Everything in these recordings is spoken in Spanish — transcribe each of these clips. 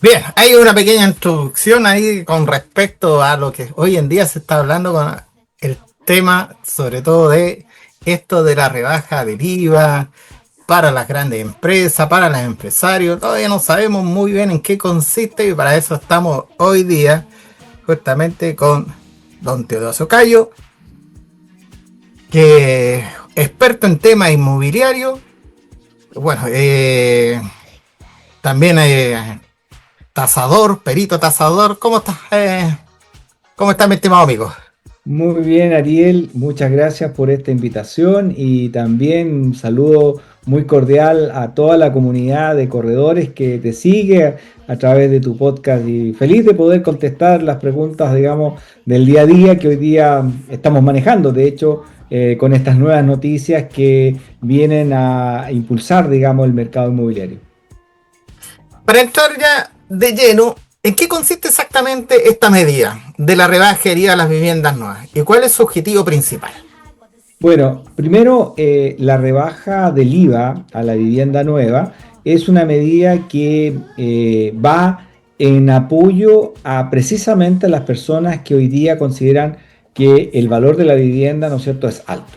Bien, hay una pequeña introducción ahí con respecto a lo que hoy en día se está hablando con el tema, sobre todo de esto de la rebaja del IVA para las grandes empresas, para los empresarios. Todavía no sabemos muy bien en qué consiste y para eso estamos hoy día justamente con don Teodosio Cayo, que es experto en temas inmobiliarios. Bueno, también tasador, perito tasador. ¿Cómo estás? ¿Cómo está mi estimado amigo? Muy bien, Ariel, muchas gracias por esta invitación y también un saludo muy cordial a toda la comunidad de corredores que te sigue a través de tu podcast y feliz de poder contestar las preguntas, digamos, del día a día que hoy día estamos manejando. De hecho, con estas nuevas noticias que vienen a impulsar, digamos, el mercado inmobiliario. Para entrar ya de lleno, ¿en qué consiste exactamente esta medida de la rebajería a las viviendas nuevas? ¿Y cuál es su objetivo principal? Bueno, primero, la rebaja del IVA a la vivienda nueva es una medida que va en apoyo a precisamente a las personas que hoy día consideran que el valor de la vivienda, ¿no es cierto?, es alto.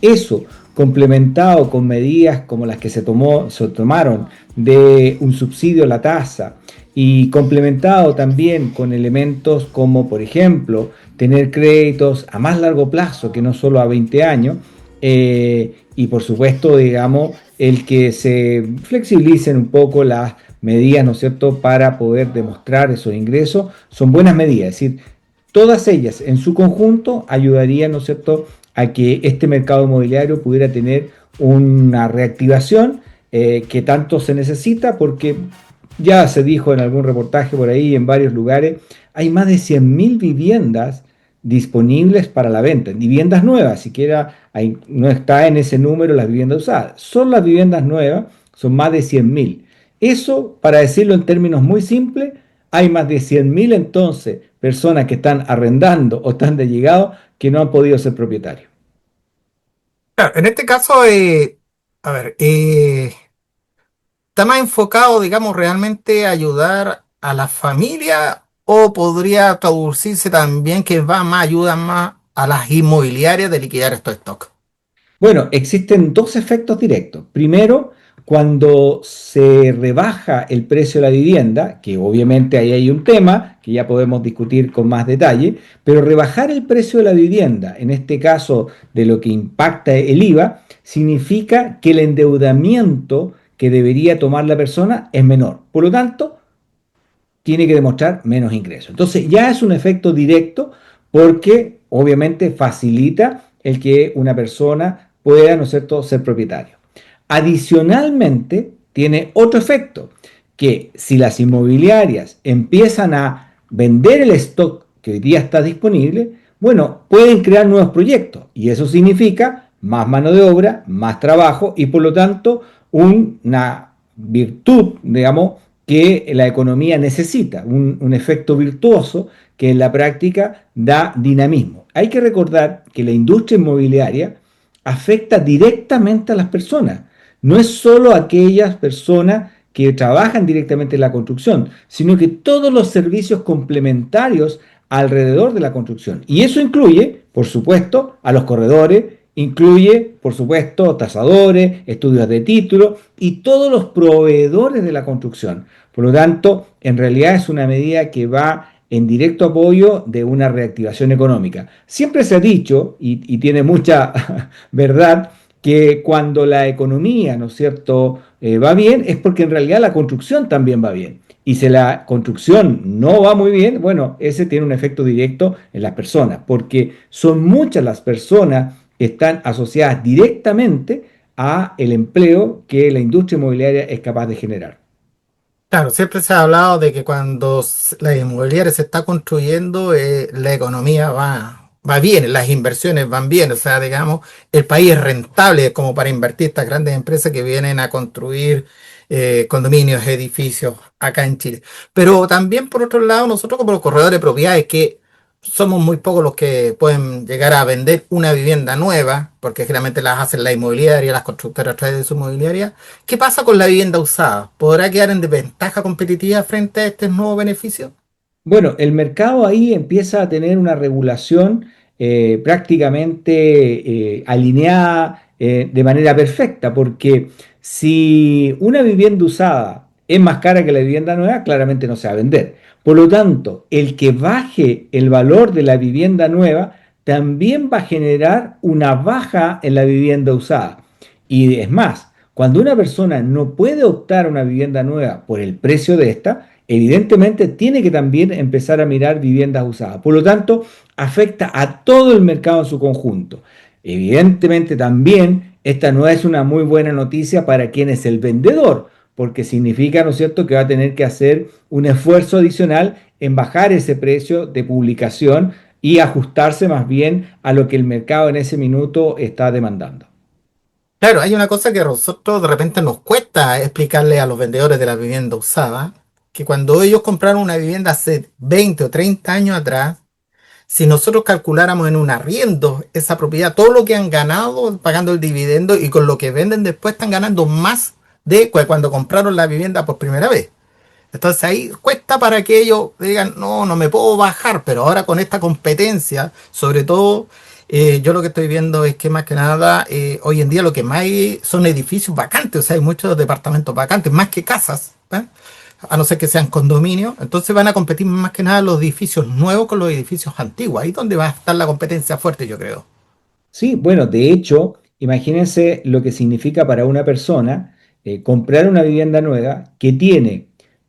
Eso, complementado con medidas como las que se tomaron de un subsidio a la tasa y complementado también con elementos como, por ejemplo, tener créditos a más largo plazo que no solo a 20 años, y por supuesto, digamos, el que se flexibilicen un poco las medidas, ¿no es cierto?, para poder demostrar esos ingresos, son buenas medidas, es decir, todas ellas en su conjunto ayudarían, ¿no es cierto?, a que este mercado inmobiliario pudiera tener una reactivación que tanto se necesita, porque ya se dijo en algún reportaje por ahí, en varios lugares, hay más de 100.000 viviendas disponibles para la venta, viviendas nuevas, siquiera no está en ese número las viviendas usadas, son las viviendas nuevas, son más de 100.000. Eso, para decirlo en términos muy simples, hay más de 100.000 entonces personas que están arrendando o están de llegado que no han podido ser propietarios. Claro, en este caso, a ver, ¿está más enfocado, digamos, realmente a ayudar a la familia o podría traducirse también que va más, ayuda más a las inmobiliarias de liquidar estos stocks? Bueno, existen dos efectos directos. Primero, cuando se rebaja el precio de la vivienda, que obviamente ahí hay un tema que ya podemos discutir con más detalle, pero rebajar el precio de la vivienda, en este caso de lo que impacta el IVA, significa que el endeudamiento que debería tomar la persona es menor. Por lo tanto, tiene que demostrar menos ingresos. Entonces ya es un efecto directo porque obviamente facilita el que una persona pueda, ¿no es cierto?, ser propietario. Adicionalmente, tiene otro efecto, que si las inmobiliarias empiezan a vender el stock que hoy día está disponible, bueno, pueden crear nuevos proyectos y eso significa más mano de obra, más trabajo y por lo tanto una virtud, digamos, que la economía necesita, un efecto virtuoso que en la práctica da dinamismo. Hay que recordar que la industria inmobiliaria afecta directamente a las personas. No es solo aquellas personas que trabajan directamente en la construcción, sino que todos los servicios complementarios alrededor de la construcción. Y eso incluye, por supuesto, a los corredores, incluye, por supuesto, tasadores, estudios de título y todos los proveedores de la construcción. Por lo tanto, en realidad es una medida que va en directo apoyo de una reactivación económica. Siempre se ha dicho, y tiene mucha verdad, que cuando la economía, ¿no es cierto?, va bien, es porque en realidad la construcción también va bien. Y si la construcción no va muy bien, bueno, ese tiene un efecto directo en las personas, porque son muchas las personas que están asociadas directamente a el empleo que la industria inmobiliaria es capaz de generar. Claro, siempre se ha hablado de que cuando la inmobiliaria se está construyendo, la economía va bien, las inversiones van bien, o sea, digamos, el país es rentable como para invertir estas grandes empresas que vienen a construir condominios, edificios acá en Chile. Pero también, por otro lado, nosotros como los corredores de propiedades, que somos muy pocos los que pueden llegar a vender una vivienda nueva, porque generalmente las hacen la inmobiliaria, las constructoras a través de su inmobiliaria. ¿Qué pasa con la vivienda usada? ¿Podrá quedar en desventaja competitiva frente a este nuevo beneficio? Bueno, el mercado ahí empieza a tener una regulación prácticamente alineada de manera perfecta, porque si una vivienda usada es más cara que la vivienda nueva, claramente no se va a vender. Por lo tanto, el que baje el valor de la vivienda nueva también va a generar una baja en la vivienda usada. Y es más, cuando una persona no puede optar a una vivienda nueva por el precio de esta, evidentemente tiene que también empezar a mirar viviendas usadas. Por lo tanto, afecta a todo el mercado en su conjunto. Evidentemente también esta no es una muy buena noticia para quien es el vendedor, porque significa, ¿no es cierto?, que va a tener que hacer un esfuerzo adicional en bajar ese precio de publicación y ajustarse más bien a lo que el mercado en ese minuto está demandando. Claro, hay una cosa que a nosotros de repente nos cuesta explicarle a los vendedores de la vivienda usada, que cuando ellos compraron una vivienda hace 20 o 30 años atrás, si nosotros calculáramos en un arriendo esa propiedad, todo lo que han ganado pagando el dividendo y con lo que venden después están ganando más de cuando compraron la vivienda por primera vez. Entonces ahí cuesta para que ellos digan, no, no me puedo bajar, pero ahora con esta competencia, sobre todo, yo lo que estoy viendo es que más que nada, hoy en día lo que más hay son edificios vacantes, o sea, hay muchos departamentos vacantes, más que casas, ¿eh? A no ser que sean condominios, entonces van a competir más que nada los edificios nuevos con los edificios antiguos, ahí es donde va a estar la competencia fuerte, yo creo. Sí, bueno, de hecho, imagínense lo que significa para una persona comprar una vivienda nueva que tiene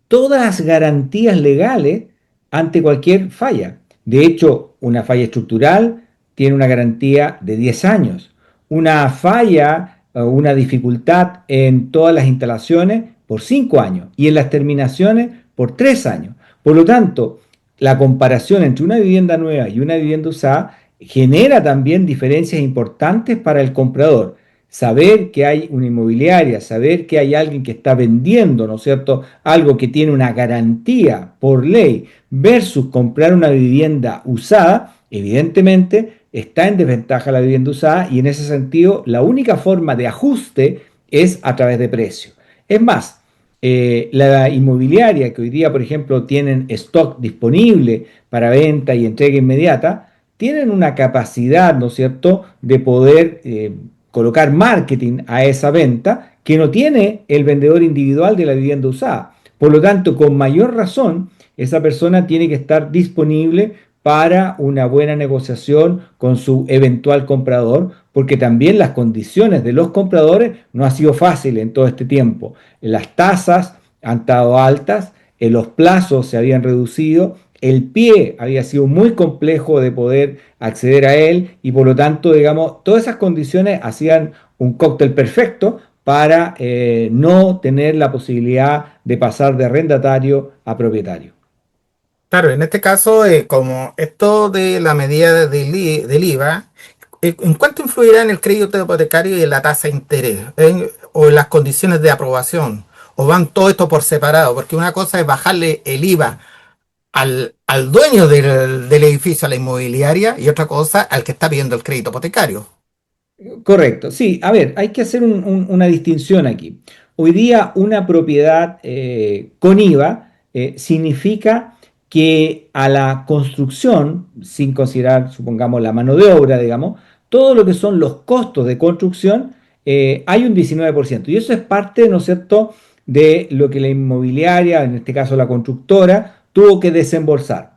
todas las garantías legales ante cualquier falla. De hecho, una falla estructural tiene una garantía de 10 años. Una falla o una dificultad en todas las instalaciones por 5 años y en las terminaciones por 3 años. Por lo tanto, la comparación entre una vivienda nueva y una vivienda usada genera también diferencias importantes para el comprador. Saber que hay una inmobiliaria, saber que hay alguien que está vendiendo, ¿no es cierto?, algo que tiene una garantía por ley versus comprar una vivienda usada, evidentemente está en desventaja la vivienda usada y en ese sentido la única forma de ajuste es a través de precio. Es más, la inmobiliaria que hoy día, por ejemplo, tienen stock disponible para venta y entrega inmediata, tienen una capacidad, ¿no es cierto?, de poder colocar marketing a esa venta que no tiene el vendedor individual de la vivienda usada. Por lo tanto, con mayor razón, esa persona tiene que estar disponible para una buena negociación con su eventual comprador, porque también las condiciones de los compradores no ha sido fácil en todo este tiempo. Las tasas han estado altas, los plazos se habían reducido, el pie había sido muy complejo de poder acceder a él y por lo tanto, digamos, todas esas condiciones hacían un cóctel perfecto para no tener la posibilidad de pasar de arrendatario a propietario. Claro, en este caso, como esto de la medida del IVA, ¿en cuánto influirá en el crédito hipotecario y en la tasa de interés? O en las condiciones de aprobación? ¿O van todo esto por separado? Porque una cosa es bajarle el IVA al dueño del edificio, a la inmobiliaria, y otra cosa al que está pidiendo el crédito hipotecario. Correcto, sí, a ver, hay que hacer una distinción aquí. Hoy día una propiedad con IVA significa que a la construcción, sin considerar, supongamos, la mano de obra, digamos, todo lo que son los costos de construcción, hay un 19%. Y eso es parte, ¿no es cierto?, de lo que la inmobiliaria, en este caso la constructora, tuvo que desembolsar.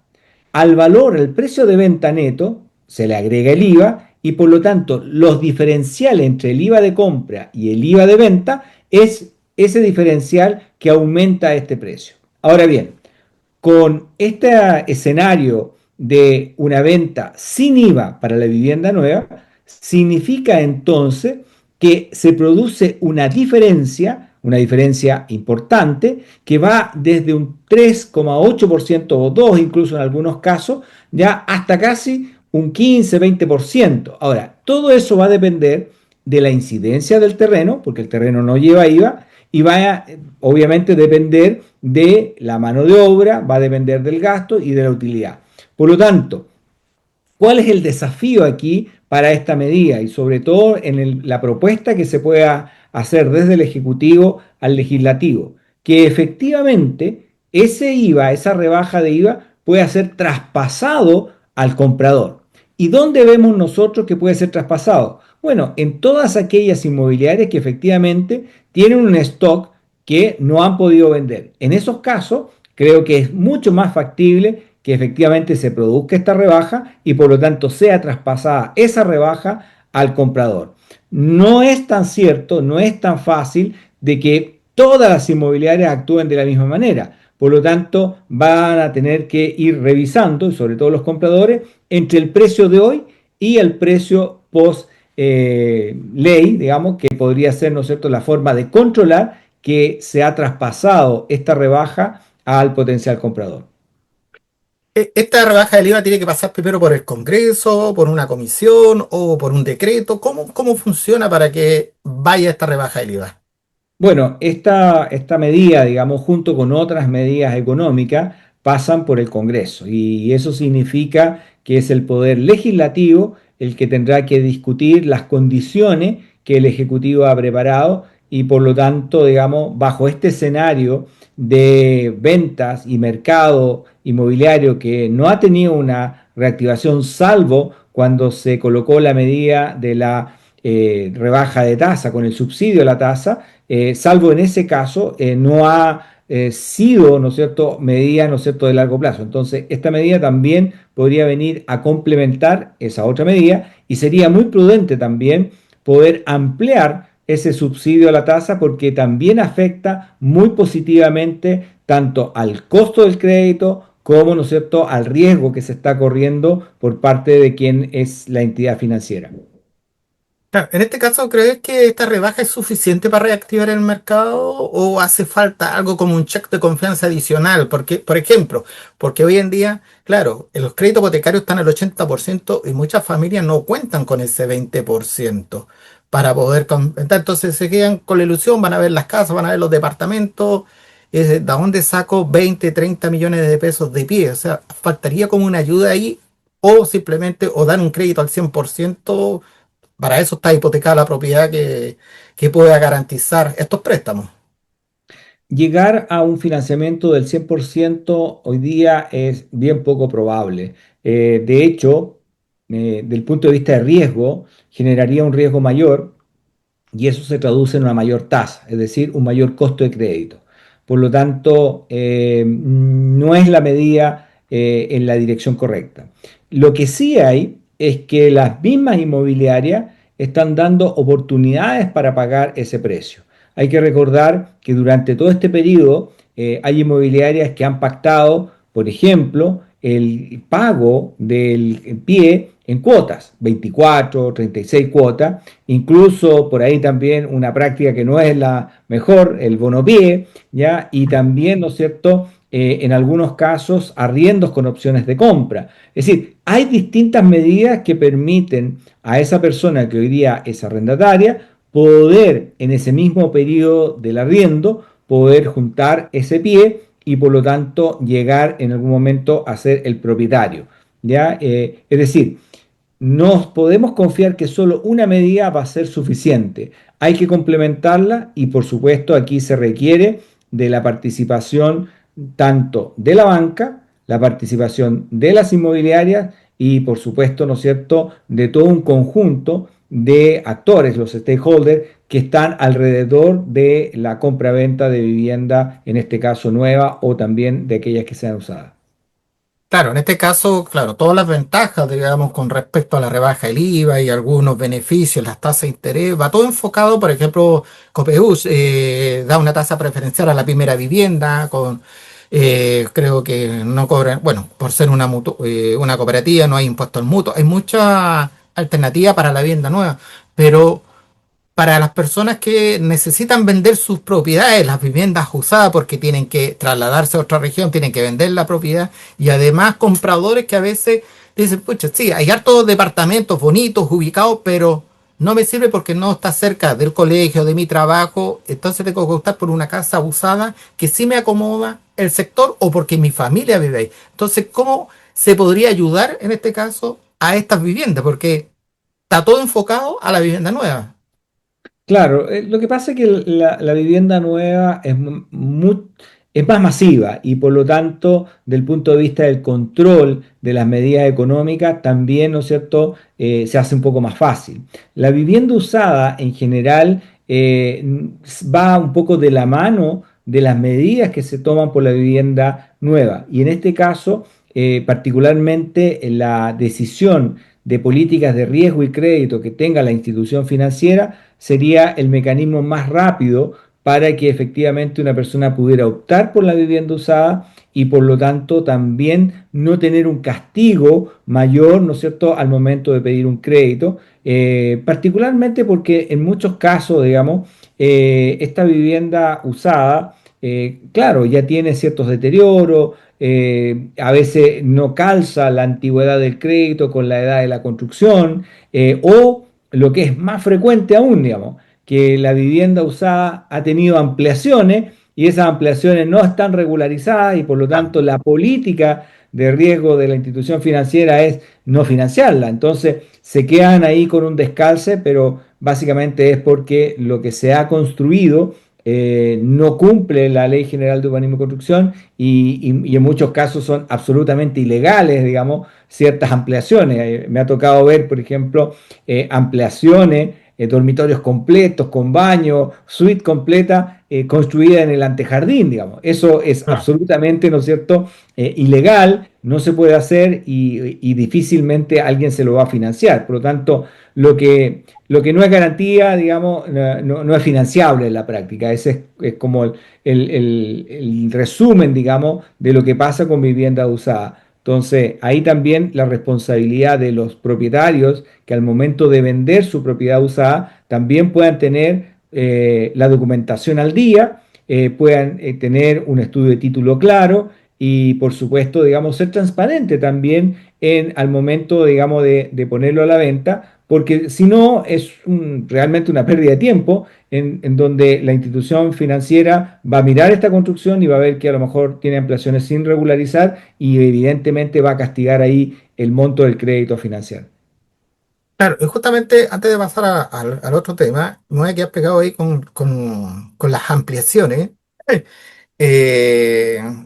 Al valor, el precio de venta neto, se le agrega el IVA y por lo tanto los diferenciales entre el IVA de compra y el IVA de venta es ese diferencial que aumenta este precio. Ahora bien, con este escenario de una venta sin IVA para la vivienda nueva, significa entonces que se produce una diferencia importante, que va desde un 3,8% o 2 incluso en algunos casos, ya hasta casi un 15-20%. Ahora, todo eso va a depender de la incidencia del terreno, porque el terreno no lleva IVA, y va a obviamente depender de la mano de obra, va a depender del gasto y de la utilidad. Por lo tanto, ¿Cuál es el desafío aquí para esta medida? Y sobre todo en la propuesta que se pueda hacer desde el Ejecutivo al Legislativo, que efectivamente ese IVA, esa rebaja de IVA, pueda ser traspasado al comprador. ¿Y dónde vemos nosotros que puede ser traspasado? Bueno, en todas aquellas inmobiliarias que efectivamente tienen un stock que no han podido vender. En esos casos, creo que es mucho más factible que efectivamente se produzca esta rebaja y por lo tanto sea traspasada esa rebaja al comprador. No es tan cierto, no es tan fácil de que todas las inmobiliarias actúen de la misma manera. Por lo tanto, van a tener que ir revisando, y sobre todo los compradores, entre el precio de hoy y el precio post ley, digamos, que podría ser, ¿no es cierto?, la forma de controlar que se ha traspasado esta rebaja al potencial comprador. ¿Esta rebaja del IVA tiene que pasar primero por el Congreso, por una comisión o por un decreto? ¿Cómo funciona para que vaya esta rebaja del IVA? Bueno, esta medida, digamos, junto con otras medidas económicas, pasan por el Congreso y eso significa que es el poder legislativo el que tendrá que discutir las condiciones que el Ejecutivo ha preparado y por lo tanto, digamos, bajo este escenario de ventas y mercado inmobiliario que no ha tenido una reactivación salvo cuando se colocó la medida de la rebaja de tasa con el subsidio a la tasa, salvo en ese caso, no ha sido, ¿no es cierto?, medida, ¿no es cierto?, de largo plazo. Entonces, esta medida también podría venir a complementar esa otra medida y sería muy prudente también poder ampliar ese subsidio a la tasa porque también afecta muy positivamente tanto al costo del crédito como, ¿no es cierto?, al riesgo que se está corriendo por parte de quien es la entidad financiera. Claro, en este caso, ¿crees que esta rebaja es suficiente para reactivar el mercado o hace falta algo como un check de confianza adicional? Porque, por ejemplo, porque hoy en día, claro, los créditos hipotecarios están al 80% y muchas familias no cuentan con ese 20% para poder completar. Entonces se quedan con la ilusión, van a ver las casas, van a ver los departamentos. ¿De dónde saco 20, 30 millones de pesos de pie? O sea, faltaría como una ayuda ahí o simplemente o dar un crédito al 100%. Para eso está hipotecada la propiedad que pueda garantizar estos préstamos. Llegar a un financiamiento del 100% hoy día es bien poco probable. De hecho, del punto de vista de riesgo, generaría un riesgo mayor y eso se traduce en una mayor tasa, es decir, un mayor costo de crédito. Por lo tanto, no es la medida en la dirección correcta. Lo que sí hay es que las mismas inmobiliarias están dando oportunidades para pagar ese precio. Hay que recordar que durante todo este periodo hay inmobiliarias que han pactado, por ejemplo, el pago del pie en cuotas, 24, 36 cuotas, incluso por ahí también una práctica que no es la mejor, el bono pie, ¿ya? Y también, ¿no es cierto?, en algunos casos arriendos con opciones de compra. Es decir, hay distintas medidas que permiten a esa persona que hoy día es arrendataria poder en ese mismo periodo del arriendo poder juntar ese pie y por lo tanto llegar en algún momento a ser el propietario. ¿Ya? Es decir, no podemos confiar que solo una medida va a ser suficiente. Hay que complementarla y por supuesto aquí se requiere de la participación tanto de la banca, la participación de las inmobiliarias y por supuesto, ¿no es cierto?, de todo un conjunto de actores, los stakeholders, que están alrededor de la compra-venta de vivienda, en este caso nueva o también de aquellas que sean usadas. Claro, en este caso, claro, todas las ventajas, digamos, con respecto a la rebaja del IVA y algunos beneficios, las tasas de interés, va todo enfocado, por ejemplo, Copeús da una tasa preferencial a la primera vivienda, creo que no cobran, bueno, por ser una cooperativa no hay impuesto al mutuo, hay mucha alternativa para la vivienda nueva, pero para las personas que necesitan vender sus propiedades, las viviendas usadas, porque tienen que trasladarse a otra región, tienen que vender la propiedad, y además compradores que a veces dicen, pucha, sí, hay hartos departamentos bonitos, ubicados, pero no me sirve porque no está cerca del colegio, de mi trabajo, entonces tengo que optar por una casa usada que sí me acomoda el sector o porque mi familia vive ahí. Entonces, ¿cómo se podría ayudar en este caso a estas viviendas, porque está todo enfocado a la vivienda nueva. Claro, lo que pasa es que la vivienda nueva es más masiva y por lo tanto, del punto de vista del control de las medidas económicas, también, ¿no es cierto?, se hace un poco más fácil. La vivienda usada en general va un poco de la mano de las medidas que se toman por la vivienda nueva y en este caso, particularmente la decisión de políticas de riesgo y crédito que tenga la institución financiera, sería el mecanismo más rápido para que efectivamente una persona pudiera optar por la vivienda usada y por lo tanto también no tener un castigo mayor, ¿no es cierto?, al momento de pedir un crédito, particularmente porque en muchos casos, digamos, esta vivienda usada, claro, ya tiene ciertos deterioros, a veces no calza la antigüedad del crédito con la edad de la construcción, o lo que es más frecuente aún, digamos, que la vivienda usada ha tenido ampliaciones y esas ampliaciones no están regularizadas y por lo Claro. tanto la política de riesgo de la institución financiera es no financiarla. Entonces se quedan ahí con un descalce, pero básicamente es porque lo que se ha construido no cumple la Ley General de Urbanismo y Construcción y en muchos casos son absolutamente ilegales, digamos, ciertas ampliaciones. Me ha tocado ver, por ejemplo, ampliaciones, dormitorios completos, con baño, suite completa, construida en el antejardín, digamos. Eso es Claro. absolutamente, ¿no es cierto?, ilegal, no se puede hacer y difícilmente alguien se lo va a financiar. Por lo tanto, lo que no es garantía, digamos, no es financiable en la práctica. Ese es como el resumen, digamos, de lo que pasa con vivienda usada. Entonces, ahí también la responsabilidad de los propietarios que al momento de vender su propiedad usada también puedan tener la documentación al día, puedan tener un estudio de título claro y, por supuesto, digamos, ser transparente también al momento, digamos, de ponerlo a la venta, porque si no es realmente una pérdida de tiempo en donde la institución financiera va a mirar esta construcción y va a ver que a lo mejor tiene ampliaciones sin regularizar y evidentemente va a castigar ahí el monto del crédito financiero. Claro, y justamente antes de pasar al otro tema, me voy a quedar pegado ahí con las ampliaciones.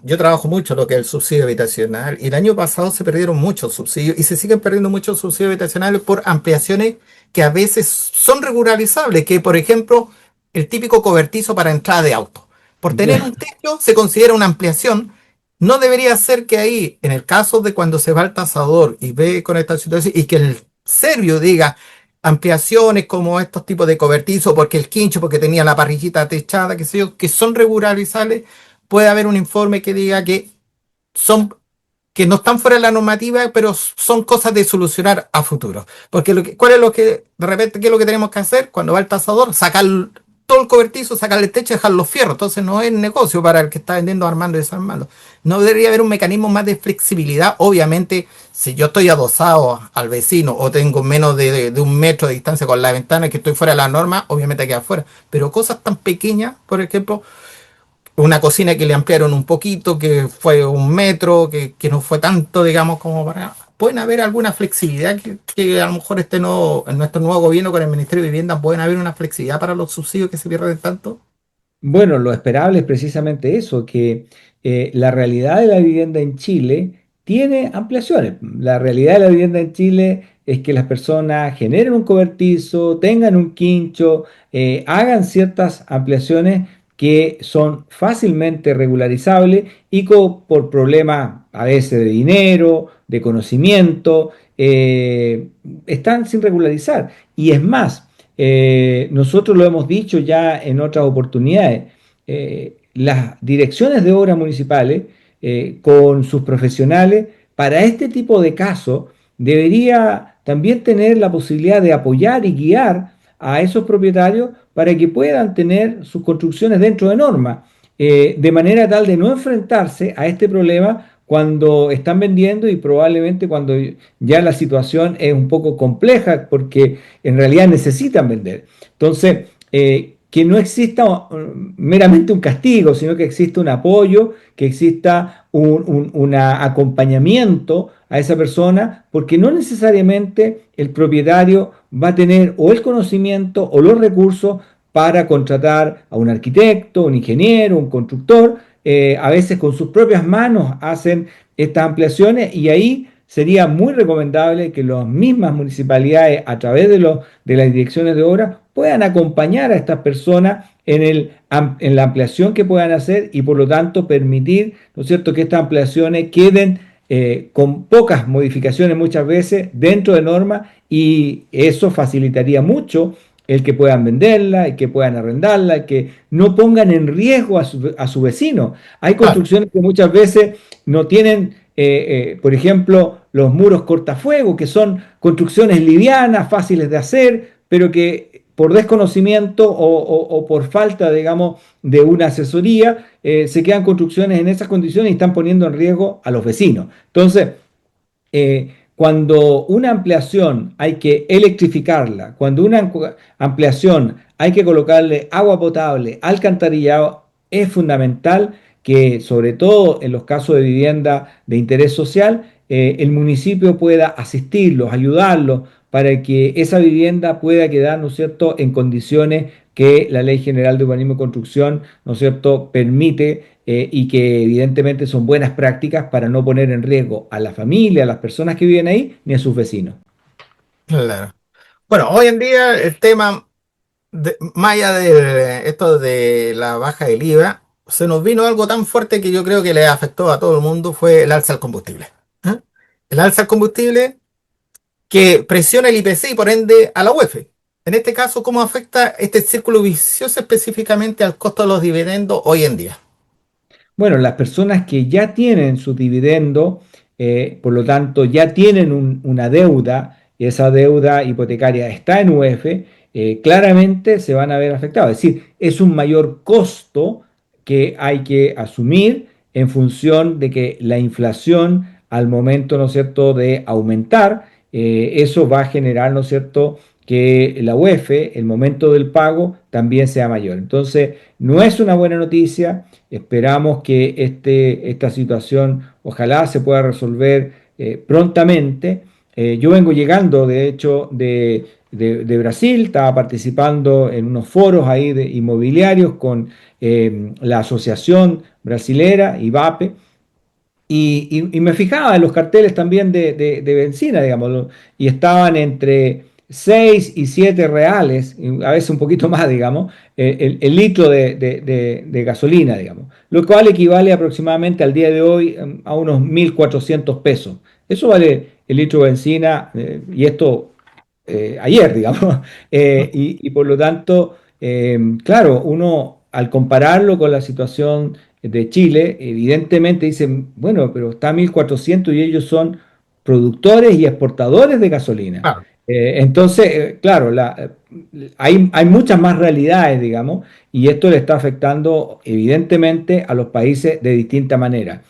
Yo trabajo mucho lo que es el subsidio habitacional y el año pasado se perdieron muchos subsidios y se siguen perdiendo muchos subsidios habitacionales por ampliaciones que a veces son regularizables, que por ejemplo el típico cobertizo para entrada de auto. Por tener Ya. un techo se considera una ampliación. No debería ser que ahí, en el caso de cuando se va al tasador y ve con esta situación y que el serbio diga ampliaciones como estos tipos de cobertizo, porque el quincho, porque tenía la parrillita techada, qué sé yo, que son regularizables, puede haber un informe que diga son, que no están fuera de la normativa, pero son cosas de solucionar a futuro. Porque ¿cuál es lo que, de repente, qué es lo que tenemos que hacer? Cuando va el tasador, sacar todo el cobertizo, sacarle el techo y dejar los fierros. Entonces no es negocio para el que está vendiendo, armando y desarmando. No debería haber un mecanismo más de flexibilidad. Obviamente, si yo estoy adosado al vecino o tengo menos de un metro de distancia con la ventana que estoy fuera de la norma, obviamente queda fuera. Pero cosas tan pequeñas, por ejemplo, una cocina que le ampliaron un poquito, que fue un metro, que no fue tanto, digamos, como para... Pueden haber alguna flexibilidad que a lo mejor en nuestro nuevo gobierno con el Ministerio de Vivienda pueden haber una flexibilidad para los subsidios que se pierden tanto. Bueno, lo esperable es precisamente eso, que la realidad de la vivienda en Chile tiene ampliaciones. La realidad de la vivienda en Chile es que las personas generen un cobertizo, tengan un quincho, hagan ciertas ampliaciones que son fácilmente regularizables y por problemas a veces de dinero, de conocimiento, están sin regularizar. Y es más, nosotros lo hemos dicho ya en otras oportunidades, las direcciones de obras municipales con sus profesionales para este tipo de casos debería también tener la posibilidad de apoyar y guiar a esos propietarios para que puedan tener sus construcciones dentro de normas, de manera tal de no enfrentarse a este problema cuando están vendiendo y probablemente cuando ya la situación es un poco compleja porque en realidad necesitan vender. Entonces, que no exista meramente un castigo, sino que exista un apoyo, que exista un acompañamiento a esa persona, porque no necesariamente el propietario va a tener o el conocimiento o los recursos para contratar a un arquitecto, un ingeniero, un constructor. A veces con sus propias manos hacen estas ampliaciones y ahí sería muy recomendable que las mismas municipalidades, a través de las direcciones de obra, puedan acompañar a estas personas en la ampliación que puedan hacer y por lo tanto permitir, ¿no es cierto?, que estas ampliaciones queden con pocas modificaciones muchas veces dentro de normas y eso facilitaría mucho el que puedan venderla, el que puedan arrendarla, el que no pongan en riesgo a su vecino. Hay Claro. construcciones que muchas veces no tienen, por ejemplo, los muros cortafuegos, que son construcciones livianas, fáciles de hacer, pero que por desconocimiento o por falta, digamos, de una asesoría, se quedan construcciones en esas condiciones y están poniendo en riesgo a los vecinos. Entonces, cuando una ampliación hay que electrificarla, cuando una ampliación hay que colocarle agua potable, alcantarillado, es fundamental que, sobre todo en los casos de vivienda de interés social, el municipio pueda asistirlos, ayudarlos, para que esa vivienda pueda quedar, ¿no es cierto?, en condiciones que la Ley General de Urbanismo y Construcción, ¿no es cierto?, permite y que evidentemente son buenas prácticas para no poner en riesgo a la familia, a las personas que viven ahí, ni a sus vecinos. Claro. Bueno, hoy en día el tema, más allá de esto de la baja del IVA, se nos vino algo tan fuerte que yo creo que le afectó a todo el mundo, fue el alza del combustible. ¿Eh? El alza del combustible que presiona el IPC y por ende a la UEF. En este caso, ¿cómo afecta este círculo vicioso específicamente al costo de los dividendos hoy en día? Bueno, las personas que ya tienen su dividendo, por lo tanto, ya tienen una deuda, y esa deuda hipotecaria está en UEF, claramente se van a ver afectados. Es decir, es un mayor costo que hay que asumir en función de que la inflación, al momento, ¿no es cierto?, de aumentar, eso va a generar, ¿no es cierto?, que la UEF, el momento del pago, también sea mayor. Entonces, no es una buena noticia. Esperamos que esta situación ojalá se pueda resolver prontamente. Yo vengo llegando, de hecho, de Brasil, estaba participando en unos foros ahí de inmobiliarios con la Asociación Brasilera, IVAPE, y me fijaba en los carteles también de benzina, digamos, y estaban entre 6 y 7 reales, y a veces un poquito más, digamos, el litro de gasolina, digamos, lo cual equivale aproximadamente al día de hoy a unos 1.400 pesos. Eso vale el litro de benzina, y esto ayer, digamos. Y por lo tanto, claro, uno al compararlo con la situación de Chile, evidentemente dicen, bueno, pero está a 1.400 y ellos son productores y exportadores de gasolina. Claro. Entonces, claro, hay muchas más realidades, digamos, y esto le está afectando evidentemente a los países de distinta manera.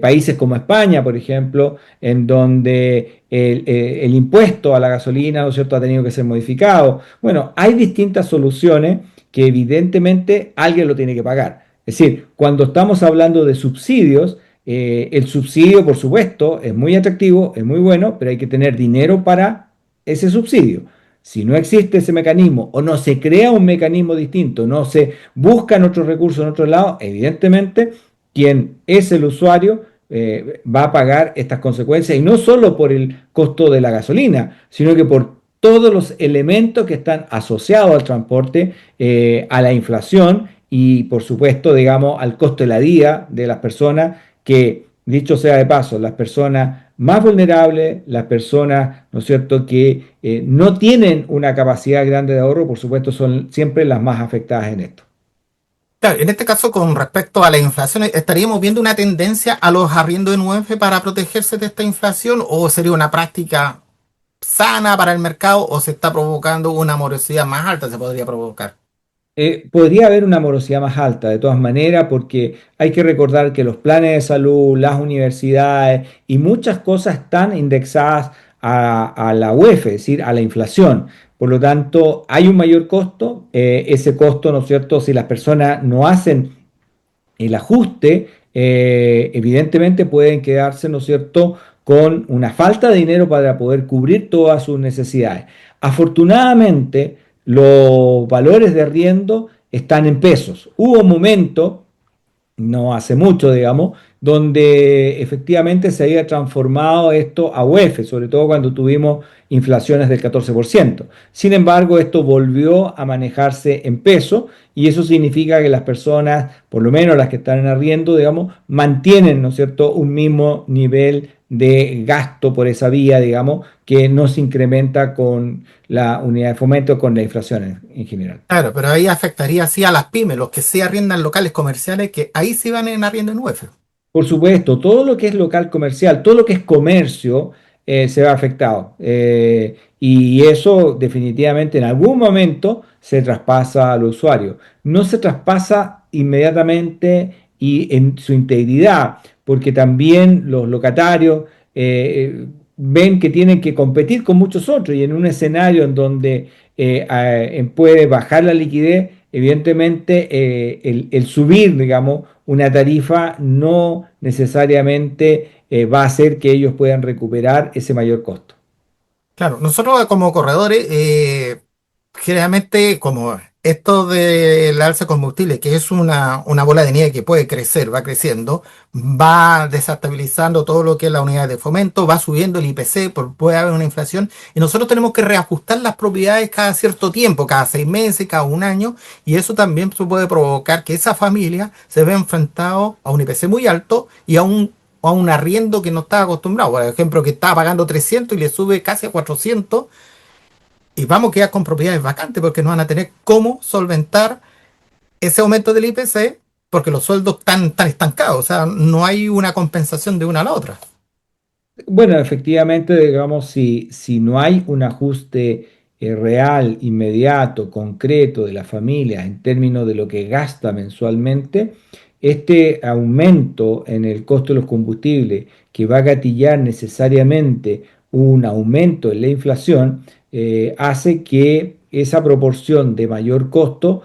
Países como España, por ejemplo, en donde el impuesto a la gasolina, ¿no es cierto?, ha tenido que ser modificado. Bueno, hay distintas soluciones que evidentemente alguien lo tiene que pagar. Es decir, cuando estamos hablando de subsidios, el subsidio, por supuesto, es muy atractivo, es muy bueno, pero hay que tener dinero para ese subsidio. Si no existe ese mecanismo o no se crea un mecanismo distinto, no se buscan otros recursos en otro lado, evidentemente quien es el usuario va a pagar estas consecuencias y no solo por el costo de la gasolina, sino que por todos los elementos que están asociados al transporte, a la inflación y por supuesto, digamos, al costo de la vida de las personas que, dicho sea de paso, las personas más vulnerables, las personas, ¿no es cierto?, que no tienen una capacidad grande de ahorro, por supuesto, son siempre las más afectadas en esto. Claro, en este caso, con respecto a la inflación, ¿estaríamos viendo una tendencia a los arriendos en UF para protegerse de esta inflación o sería una práctica sana para el mercado o se está provocando una morosidad más alta, se podría provocar? Podría haber una morosidad más alta, de todas maneras, porque hay que recordar que los planes de salud, las universidades y muchas cosas están indexadas a la UEF, es decir, a la inflación. Por lo tanto, hay un mayor costo. Ese costo, ¿no es cierto? Si las personas no hacen el ajuste, evidentemente pueden quedarse, ¿no es cierto?, con una falta de dinero para poder cubrir todas sus necesidades. Afortunadamente, los valores de arriendo están en pesos. Hubo un momento no hace mucho, digamos, donde efectivamente se había transformado esto a UEF, sobre todo cuando tuvimos inflaciones del 14%. Sin embargo, esto volvió a manejarse en peso y eso significa que las personas, por lo menos las que están en arriendo, digamos, mantienen, ¿no es cierto?, un mismo nivel de gasto por esa vía, digamos, que no se incrementa con la unidad de fomento, con la inflación en general. Claro, pero ahí afectaría sí a las pymes, los que sí arriendan locales comerciales, que ahí sí van en arriendo en UF. Por supuesto, todo lo que es local comercial, todo lo que es comercio, se ve afectado. Y eso definitivamente en algún momento se traspasa al usuario. No se traspasa inmediatamente y en su integridad, porque también los locatarios ven que tienen que competir con muchos otros y en un escenario en donde puede bajar la liquidez, evidentemente el subir, digamos, una tarifa no necesariamente va a hacer que ellos puedan recuperar ese mayor costo. Claro, nosotros como corredores, generalmente como esto del alza de combustible, que es una bola de nieve que puede crecer, va creciendo, va desestabilizando todo lo que es la unidad de fomento, va subiendo el IPC, puede haber una inflación, y nosotros tenemos que reajustar las propiedades cada cierto tiempo, cada 6 meses, cada un año, y eso también puede provocar que esa familia se vea enfrentado a un IPC muy alto y a un arriendo que no estaba acostumbrado. Por ejemplo, que estaba pagando 300 y le sube casi a 400 y vamos a quedar con propiedades vacantes porque no van a tener cómo solventar ese aumento del IPC porque los sueldos están tan estancados. O sea, no hay una compensación de una a la otra. Bueno, efectivamente, digamos, si no hay un ajuste real, inmediato, concreto de la familia en términos de lo que gasta mensualmente, este aumento en el costo de los combustibles que va a gatillar necesariamente un aumento en la inflación, hace que esa proporción de mayor costo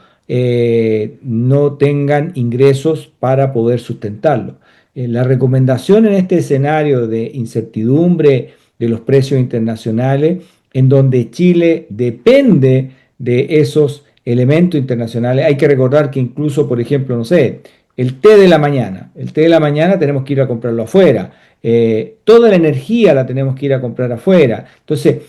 no tengan ingresos para poder sustentarlo. La recomendación en este escenario de incertidumbre de los precios internacionales, en donde Chile depende de esos elementos internacionales, hay que recordar que incluso, por ejemplo, no sé, el té de la mañana tenemos que ir a comprarlo afuera, toda la energía la tenemos que ir a comprar afuera. Entonces,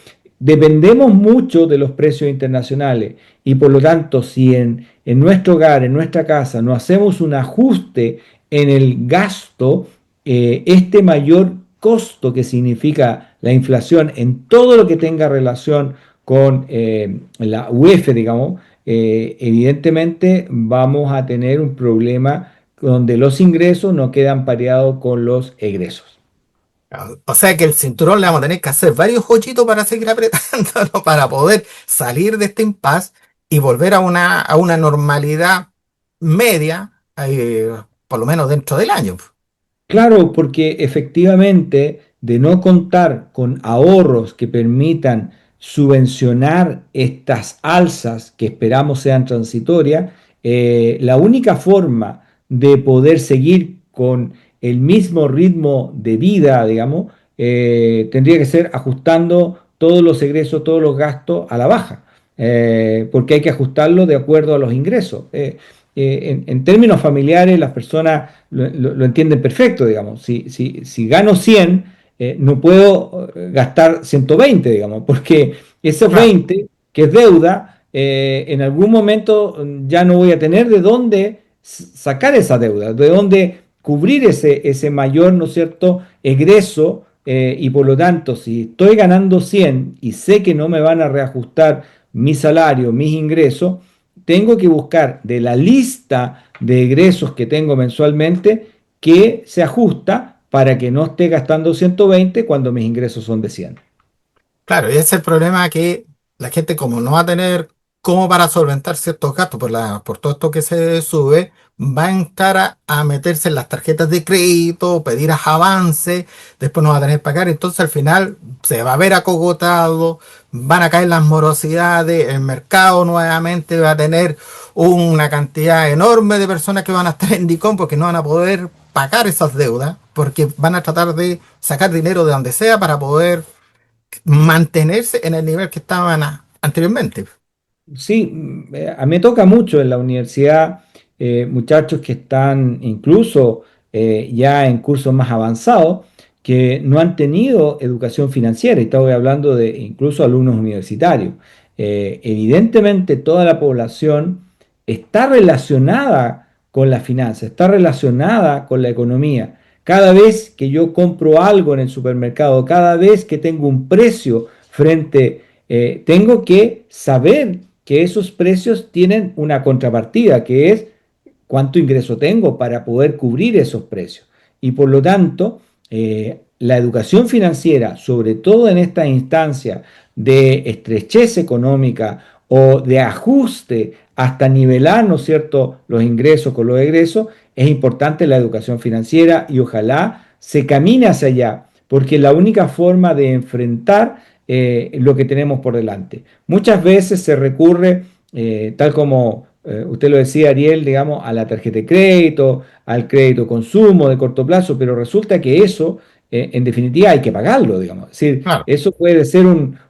dependemos mucho de los precios internacionales y por lo tanto, si en nuestro hogar, en nuestra casa, no hacemos un ajuste en el gasto, este mayor costo que significa la inflación en todo lo que tenga relación con la UEF, digamos, evidentemente vamos a tener un problema donde los ingresos no quedan pareados con los egresos. O sea que el cinturón le vamos a tener que hacer varios hoyitos para seguir apretándolo para poder salir de este impasse y volver a una normalidad media, por lo menos dentro del año. Claro, porque efectivamente de no contar con ahorros que permitan subvencionar estas alzas que esperamos sean transitorias, la única forma de poder seguir con el mismo ritmo de vida, digamos, tendría que ser ajustando todos los egresos, todos los gastos a la baja, porque hay que ajustarlo de acuerdo a los ingresos. En términos familiares, las personas lo entienden perfecto, digamos. Si gano 100, no puedo gastar 120, digamos, porque esos Claro. 20, que es deuda, en algún momento ya no voy a tener de dónde sacar esa deuda, de dónde cubrir ese mayor, ¿no es cierto?, egreso, y por lo tanto, si estoy ganando 100 y sé que no me van a reajustar mi salario, mis ingresos, tengo que buscar de la lista de egresos que tengo mensualmente que se ajusta para que no esté gastando 120 cuando mis ingresos son de 100. Claro, y ese es el problema que la gente como no va a tener como para solventar ciertos gastos por todo esto que se sube, va a entrar a meterse en las tarjetas de crédito, pedir avance, después no va a tener que pagar, entonces al final se va a ver acogotado, van a caer las morosidades, el mercado nuevamente va a tener una cantidad enorme de personas que van a estar en DICOM porque no van a poder pagar esas deudas, porque van a tratar de sacar dinero de donde sea para poder mantenerse en el nivel que estaban anteriormente. Sí, a mí me toca mucho en la universidad muchachos que están incluso ya en cursos más avanzados que no han tenido educación financiera, y estoy hablando de incluso alumnos universitarios. Evidentemente toda la población está relacionada con la finanza, está relacionada con la economía. Cada vez que yo compro algo en el supermercado, cada vez que tengo un precio frente, tengo que saber que esos precios tienen una contrapartida, que es cuánto ingreso tengo para poder cubrir esos precios. Y por lo tanto, la educación financiera, sobre todo en esta instancia de estrechez económica o de ajuste hasta nivelar, ¿no es cierto?, los ingresos con los egresos, es importante la educación financiera y ojalá se camine hacia allá, porque es la única forma de enfrentar lo que tenemos por delante. Muchas veces se recurre, tal como usted lo decía, Ariel, digamos, a la tarjeta de crédito, al crédito consumo de corto plazo, pero resulta que eso, en definitiva, hay que pagarlo, digamos. Es decir, Claro, eso puede ser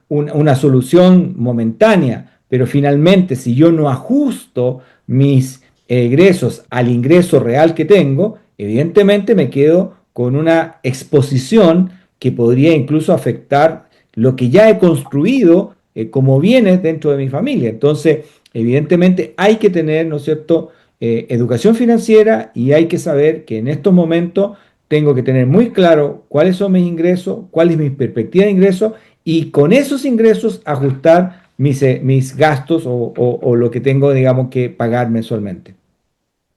una solución momentánea, pero finalmente, si yo no ajusto mis egresos al ingreso real que tengo, evidentemente me quedo con una exposición que podría incluso afectar lo que ya he construido como bienes dentro de mi familia. Entonces, evidentemente hay que tener, ¿no es cierto?, educación financiera, y hay que saber que en estos momentos tengo que tener muy claro cuáles son mis ingresos, cuál es mi perspectiva de ingresos, y con esos ingresos ajustar mis gastos o lo que tengo, digamos, que pagar mensualmente.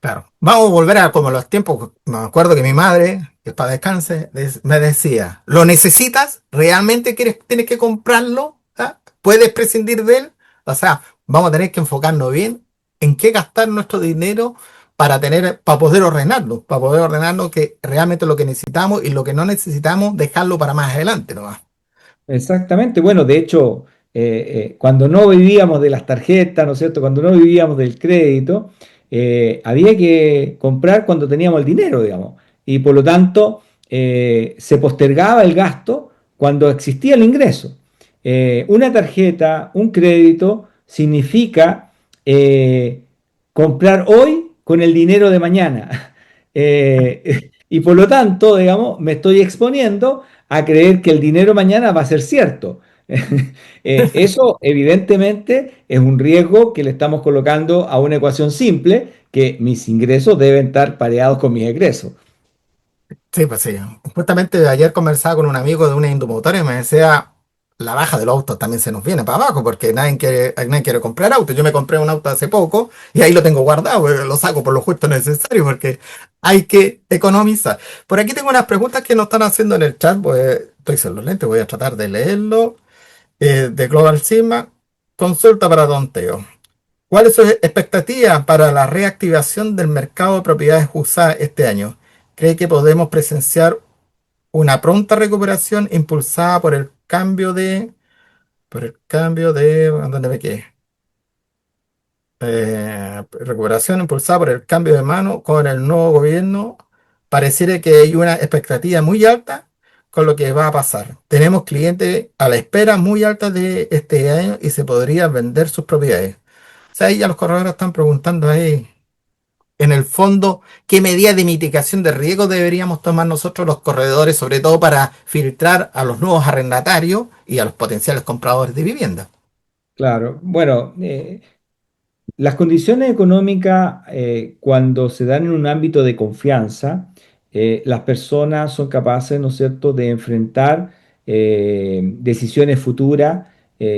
claro. Vamos a volver a como los tiempos. Me acuerdo que mi madre, que para descanse, me decía, ¿lo necesitas? ¿Realmente tienes que comprarlo? ¿Ah? ¿Puedes prescindir de él? O sea, vamos a tener que enfocarnos bien en qué gastar nuestro dinero para poder ordenarlo que realmente lo que necesitamos y lo que no necesitamos, dejarlo para más adelante, ¿no? Exactamente, bueno, de hecho, cuando no vivíamos de las tarjetas, ¿no es cierto? Cuando no vivíamos del crédito, había que comprar cuando teníamos el dinero, digamos, y por lo tanto se postergaba el gasto cuando existía el ingreso. Una tarjeta, un crédito, significa eh, comprar hoy con el dinero de mañana. Y por lo tanto, digamos, me estoy exponiendo a creer que el dinero mañana va a ser cierto. Eso evidentemente es un riesgo que le estamos colocando a una ecuación simple, que mis ingresos deben estar pareados con mis egresos. Sí, pues sí. Justamente ayer conversaba con un amigo de una indumotora y me decía, la baja de los autos también se nos viene para abajo porque nadie quiere comprar autos. Yo me compré un auto hace poco y ahí lo tengo guardado, lo saco por lo justo necesario porque hay que economizar. Por aquí tengo unas preguntas que nos están haciendo en el chat, pues estoy sin los lentes, voy a tratar de leerlo. De Global Sigma, consulta para Don Teo. ¿Cuál es su expectativa para la reactivación del mercado de propiedades usadas este año? ¿Cree que podemos presenciar una pronta recuperación impulsada ¿dónde me quedé? Recuperación impulsada por el cambio de mano con el nuevo gobierno? Pareciera que hay una expectativa muy alta con lo que va a pasar. Tenemos clientes a la espera muy alta de este año y se podrían vender sus propiedades. O sea, ahí ya los corredores están preguntando ahí, en el fondo, ¿qué medidas de mitigación de riesgo deberíamos tomar nosotros los corredores, sobre todo para filtrar a los nuevos arrendatarios y a los potenciales compradores de vivienda? Claro, bueno, las condiciones económicas, cuando se dan en un ámbito de confianza, las personas son capaces, ¿no es cierto?, de enfrentar decisiones futuras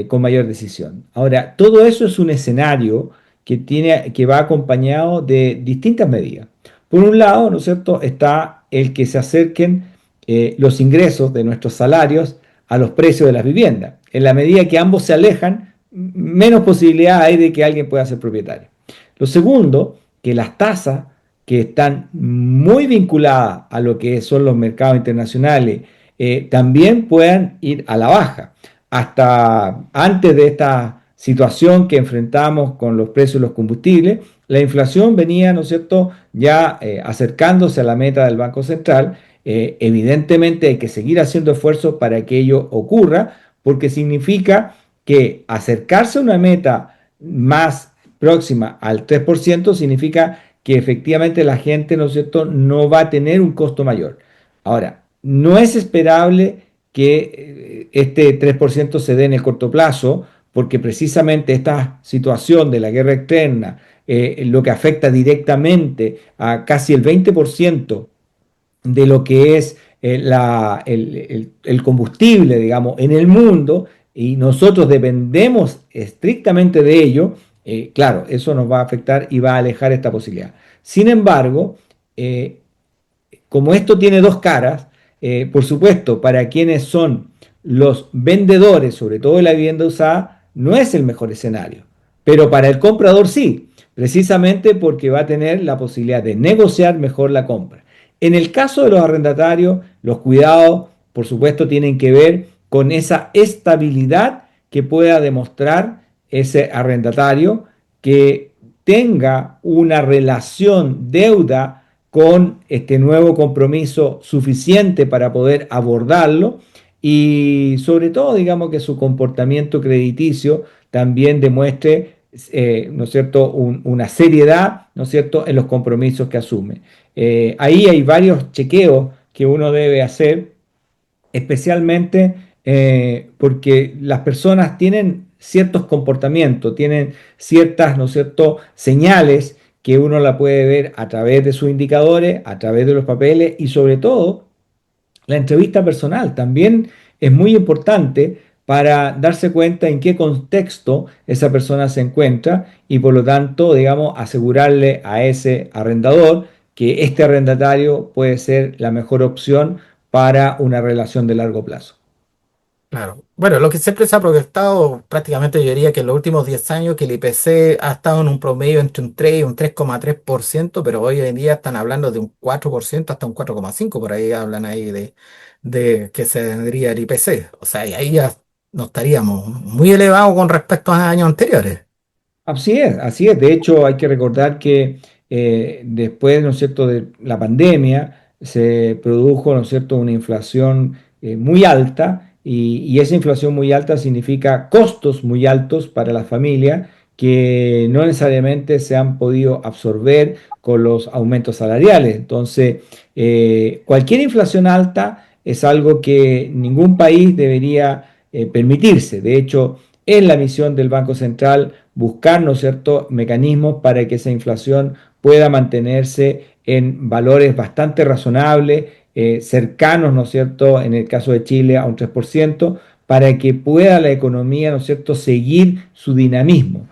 con mayor decisión. Ahora, todo eso es un escenario que va acompañado de distintas medidas. Por un lado, ¿no es cierto?, está el que se acerquen los ingresos de nuestros salarios a los precios de las viviendas. En la medida que ambos se alejan, menos posibilidad hay de que alguien pueda ser propietario. Lo segundo, que las tasas que están muy vinculadas a lo que son los mercados internacionales también puedan ir a la baja. Hasta antes de esta situación que enfrentamos con los precios de los combustibles, la inflación venía, ¿no es cierto?, ya acercándose a la meta del Banco Central. Evidentemente hay que seguir haciendo esfuerzos para que ello ocurra, porque significa que acercarse a una meta más próxima al 3% significa que efectivamente la gente, ¿no es cierto?, no va a tener un costo mayor. Ahora, no es esperable que este 3% se dé en el corto plazo, porque precisamente esta situación de la guerra externa, lo que afecta directamente a casi el 20% de lo que es el combustible, digamos, en el mundo, y nosotros dependemos estrictamente de ello, claro, eso nos va a afectar y va a alejar esta posibilidad. Sin embargo, eh, como esto tiene dos caras, por supuesto, para quienes son los vendedores, sobre todo de la vivienda usada, no es el mejor escenario. Pero para el comprador sí, precisamente porque va a tener la posibilidad de negociar mejor la compra. En el caso de los arrendatarios, los cuidados, por supuesto, tienen que ver con esa estabilidad que pueda demostrar ese arrendatario, que tenga una relación deuda con este nuevo compromiso suficiente para poder abordarlo, y sobre todo, digamos, que su comportamiento crediticio también demuestre, ¿no es cierto?, una seriedad, ¿no es cierto?, en los compromisos que asume. Ahí hay varios chequeos que uno debe hacer, especialmente porque las personas tienen ciertos comportamientos, tienen ciertas, ¿no es cierto?, señales que uno la puede ver a través de sus indicadores, a través de los papeles, y sobre todo la entrevista personal también es muy importante para darse cuenta en qué contexto esa persona se encuentra, y por lo tanto, digamos, asegurarle a ese arrendador que este arrendatario puede ser la mejor opción para una relación de largo plazo. Claro. Bueno, lo que siempre se ha proyectado, prácticamente yo diría que en los últimos 10 años, que el IPC ha estado en un promedio entre un 3 y un 3,3%, pero hoy en día están hablando de un 4% hasta un 4,5%, por ahí hablan ahí de que se vendría el IPC. O sea, y ahí ya no estaríamos muy elevados con respecto a años anteriores. Así es, así es. De hecho, hay que recordar que después, ¿no es cierto?, de la pandemia se produjo, ¿no es cierto?, una inflación muy alta, y esa inflación muy alta significa costos muy altos para la familia que no necesariamente se han podido absorber con los aumentos salariales. Entonces, cualquier inflación alta es algo que ningún país debería permitirse. De hecho, es la misión del Banco Central buscar, ¿no es cierto?, mecanismos para que esa inflación pueda mantenerse en valores bastante razonables, cercanos, ¿no es cierto?, en el caso de Chile a un 3%, para que pueda la economía, ¿no es cierto?, seguir su dinamismo.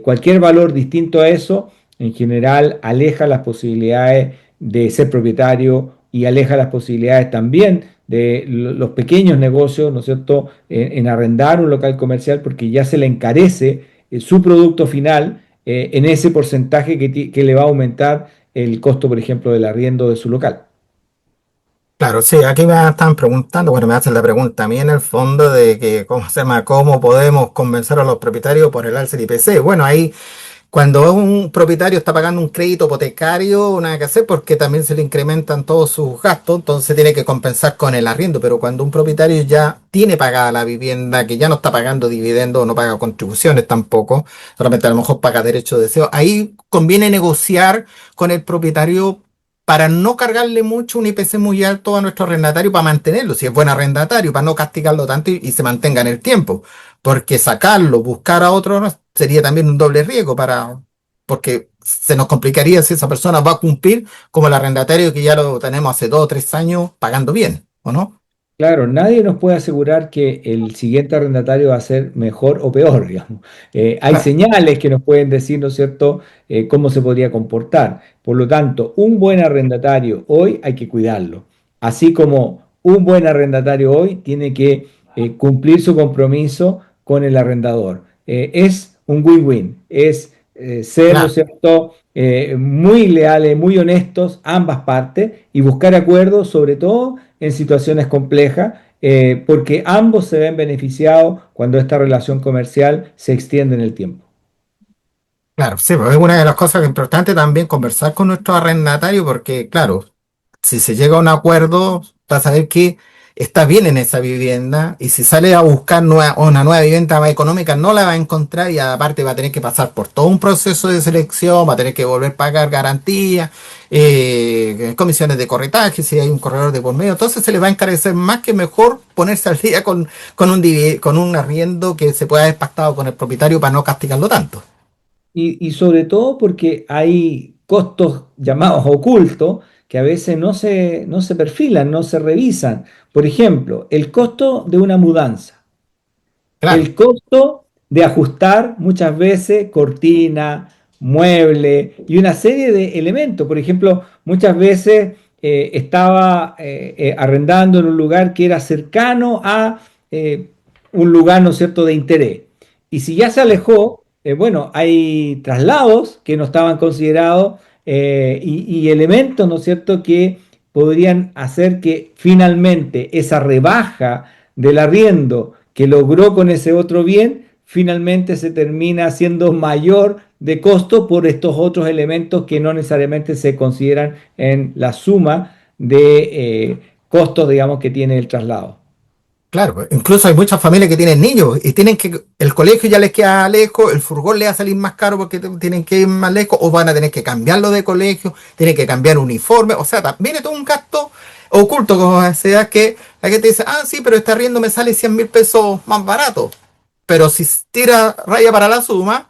Cualquier valor distinto a eso, en general, aleja las posibilidades de ser propietario, y aleja las posibilidades también de los pequeños negocios, ¿no es cierto?, en arrendar un local comercial, porque ya se le encarece su producto final en ese porcentaje que le va a aumentar el costo, por ejemplo, del arriendo de su local. Claro, sí, aquí me están preguntando, bueno, me hacen la pregunta a mí en el fondo de que, ¿cómo se llama? ¿Cómo podemos convencer a los propietarios por el alza del IPC? Bueno, ahí cuando un propietario está pagando un crédito hipotecario, nada que hacer porque también se le incrementan todos sus gastos, entonces tiene que compensar con el arriendo. Pero cuando un propietario ya tiene pagada la vivienda, que ya no está pagando dividendos, no paga contribuciones tampoco, solamente a lo mejor paga derecho de deseo, ahí conviene negociar con el propietario para no cargarle mucho un IPC muy alto a nuestro arrendatario, para mantenerlo, si es buen arrendatario, para no castigarlo tanto y se mantenga en el tiempo. Porque sacarlo, buscar a otro, no, sería también un doble riesgo porque se nos complicaría si esa persona va a cumplir como el arrendatario que ya lo tenemos hace 2 o 3 años pagando bien, ¿o no? Claro, nadie nos puede asegurar que el siguiente arrendatario va a ser mejor o peor, digamos. Hay Claro. señales que nos pueden decir, ¿no es cierto?, cómo se podría comportar. Por lo tanto, un buen arrendatario hoy hay que cuidarlo. Así como un buen arrendatario hoy tiene que cumplir su compromiso con el arrendador. es un win-win, es ser, ¿no es Claro. cierto?, muy leales, muy honestos ambas partes y buscar acuerdos, sobre todo en situaciones complejas, porque ambos se ven beneficiados cuando esta relación comercial se extiende en el tiempo. Claro, sí, pues es una de las cosas importantes también conversar con nuestro arrendatario porque, claro, si se llega a un acuerdo, va a saber que está bien en esa vivienda y si sale a buscar una nueva vivienda más económica no la va a encontrar y aparte va a tener que pasar por todo un proceso de selección, va a tener que volver a pagar garantías, comisiones de corretaje, si hay un corredor de por medio, entonces se le va a encarecer más que mejor ponerse al día con un arriendo que se pueda haber pactado con el propietario para no castigarlo tanto. Y sobre todo porque hay costos llamados ocultos que a veces no se perfilan, no se revisan. Por ejemplo, el costo de una mudanza. Claro, El costo de ajustar muchas veces cortina, mueble y una serie de elementos. Por ejemplo, muchas veces estaba arrendando en un lugar que era cercano a un lugar, ¿no es cierto?, de interés. Y si ya se alejó, bueno, hay traslados que no estaban considerados y elementos, ¿no es cierto?, que podrían hacer que finalmente esa rebaja del arriendo que logró con ese otro bien, finalmente se termina siendo mayor de costo por estos otros elementos que no necesariamente se consideran en la suma de costos, digamos, que tiene el traslado. claro, pues, incluso hay muchas familias que tienen niños y tienen que, el colegio ya les queda lejos, el furgón les va a salir más caro porque tienen que ir más lejos o van a tener que cambiarlo de colegio, tienen que cambiar uniforme, o sea, viene todo un gasto oculto, como sea que la gente dice, ah, sí, pero este arriendo me sale 100.000 pesos más barato, pero si tira raya para la suma,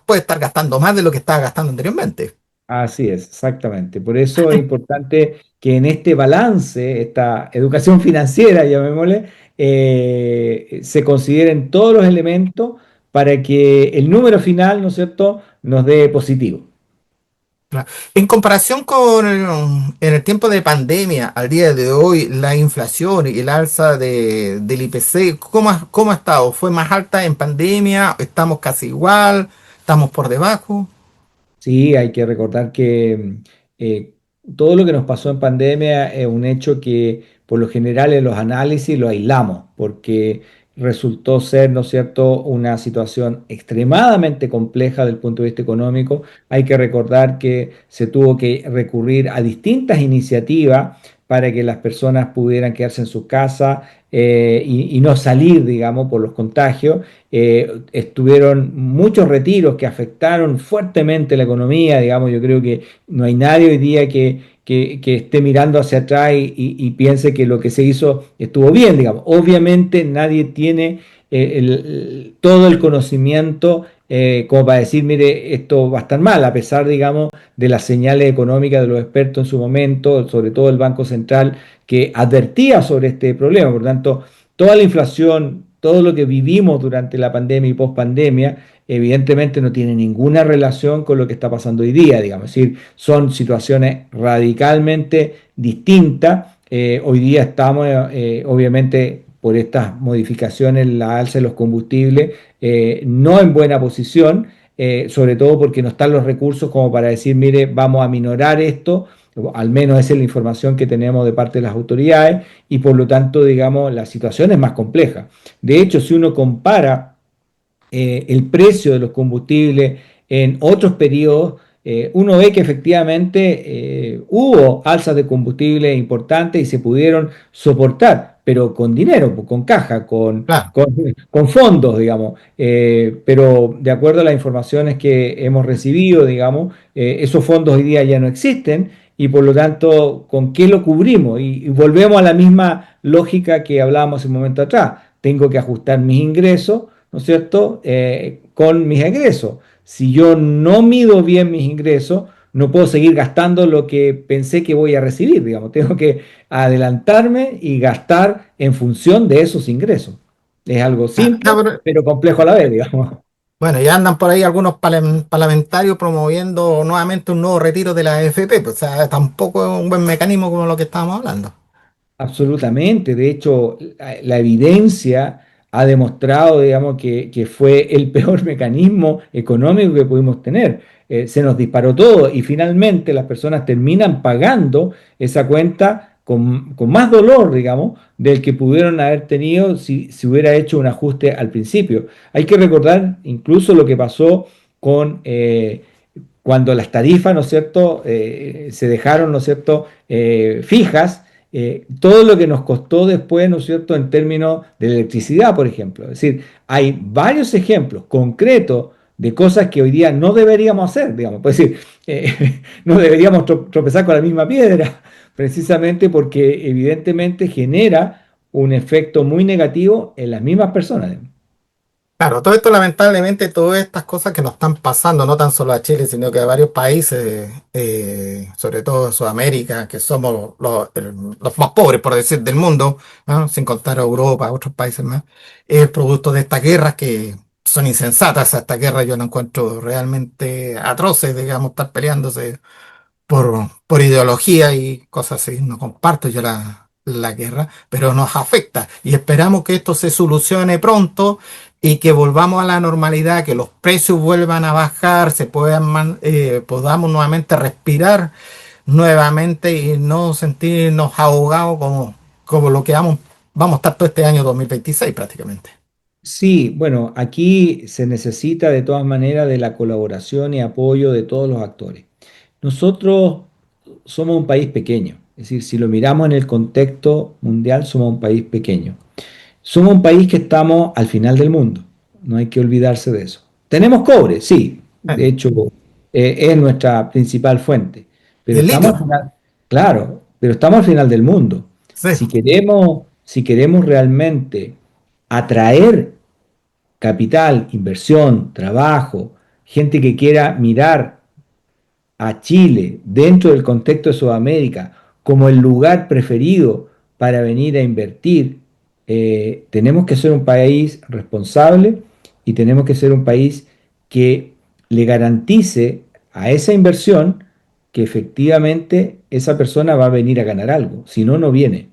puede estar gastando más de lo que estaba gastando anteriormente. Así es, exactamente. Por eso es importante que en este balance, esta educación financiera, llamémosle, se consideren todos los elementos para que el número final, ¿no es cierto?, nos dé positivo. Claro. En comparación con en el tiempo de pandemia, al día de hoy, la inflación y el alza del IPC, ¿cómo ha estado? ¿Fue más alta en pandemia? ¿Estamos casi igual? ¿Estamos por debajo? Sí, hay que recordar que eh, todo lo que nos pasó en pandemia es un hecho que por lo general en los análisis lo aislamos, porque resultó ser, ¿no es cierto?, una situación extremadamente compleja desde el punto de vista económico. Hay que recordar que se tuvo que recurrir a distintas iniciativas para que las personas pudieran quedarse en su casa y no salir, digamos, por los contagios. Estuvieron muchos retiros que afectaron fuertemente la economía, digamos, yo creo que no hay nadie hoy día que esté mirando hacia atrás y piense que lo que se hizo estuvo bien, digamos. Obviamente nadie tiene todo el conocimiento como para decir, mire, esto va a estar mal, a pesar, digamos, de las señales económicas de los expertos en su momento, sobre todo el Banco Central, que advertía sobre este problema. Por tanto, toda la inflación, todo lo que vivimos durante la pandemia y post-pandemia, evidentemente no tiene ninguna relación con lo que está pasando hoy día, digamos. Es decir, son situaciones radicalmente distintas. Hoy día estamos, obviamente, por estas modificaciones en la alza de los combustibles, no en buena posición, sobre todo porque no están los recursos como para decir, mire, vamos a minorar esto, al menos esa es la información que tenemos de parte de las autoridades, y por lo tanto, digamos, la situación es más compleja. De hecho, si uno compara el precio de los combustibles en otros periodos, uno ve que efectivamente hubo alzas de combustible importantes y se pudieron soportar, pero con dinero, pues, con caja, Claro. con fondos, digamos. Pero de acuerdo a las informaciones que hemos recibido, digamos, esos fondos hoy día ya no existen y por lo tanto, ¿con qué lo cubrimos? Y volvemos a la misma lógica que hablábamos un momento atrás. Tengo que ajustar mis ingresos, ¿no es cierto?, con mis egresos. Si yo no mido bien mis ingresos, no puedo seguir gastando lo que pensé que voy a recibir, digamos. Tengo que adelantarme y gastar en función de esos ingresos. Es algo Ah, simple, cabrón. pero complejo a la vez, digamos. Bueno, ya andan por ahí algunos parlamentarios promoviendo nuevamente un nuevo retiro de la AFP, pues, o sea, tampoco es un buen mecanismo como lo que estábamos hablando. Absolutamente. De hecho, la evidencia ha demostrado, digamos, que fue el peor mecanismo económico que pudimos tener. Se nos disparó todo y finalmente las personas terminan pagando esa cuenta con más dolor, digamos, del que pudieron haber tenido si se hubiera hecho un ajuste al principio. Hay que recordar incluso lo que pasó con cuando las tarifas, ¿no es cierto?, se dejaron, ¿no es cierto?, fijas, todo lo que nos costó después, ¿no es cierto?, en términos de electricidad, por ejemplo. Es decir, hay varios ejemplos concretos de cosas que hoy día no deberíamos hacer, digamos. Es decir, no deberíamos tropezar con la misma piedra, precisamente porque evidentemente genera un efecto muy negativo en las mismas personas. Digamos. Claro, todo esto lamentablemente, todas estas cosas que nos están pasando, no tan solo a Chile, sino que a varios países, sobre todo en Sudamérica, que somos los más pobres, por decir, del mundo, ¿no? Sin contar a Europa, a otros países más, es producto de estas guerras que son insensatas. Estas guerras yo las encuentro realmente atroces, digamos, estar peleándose por ideología y cosas así. No comparto yo la guerra, pero nos afecta y esperamos que esto se solucione pronto y que volvamos a la normalidad, que los precios vuelvan a bajar, podamos nuevamente respirar nuevamente y no sentirnos ahogados como lo que vamos a estar todo este año 2026 prácticamente. Sí, bueno, aquí se necesita de todas maneras de la colaboración y apoyo de todos los actores. Nosotros somos un país pequeño, es decir, si lo miramos en el contexto mundial, somos un país pequeño. Somos un país que estamos al final del mundo, no hay que olvidarse de eso. Tenemos cobre, sí, Eh, de hecho es nuestra principal fuente, Y pero el estamos al litio, final, claro, pero estamos al final del mundo. sí, Si queremos realmente atraer capital, inversión, trabajo, gente que quiera mirar a Chile dentro del contexto de Sudamérica como el lugar preferido para venir a invertir, tenemos que ser un país responsable y tenemos que ser un país que le garantice a esa inversión que efectivamente esa persona va a venir a ganar algo, si no, no viene.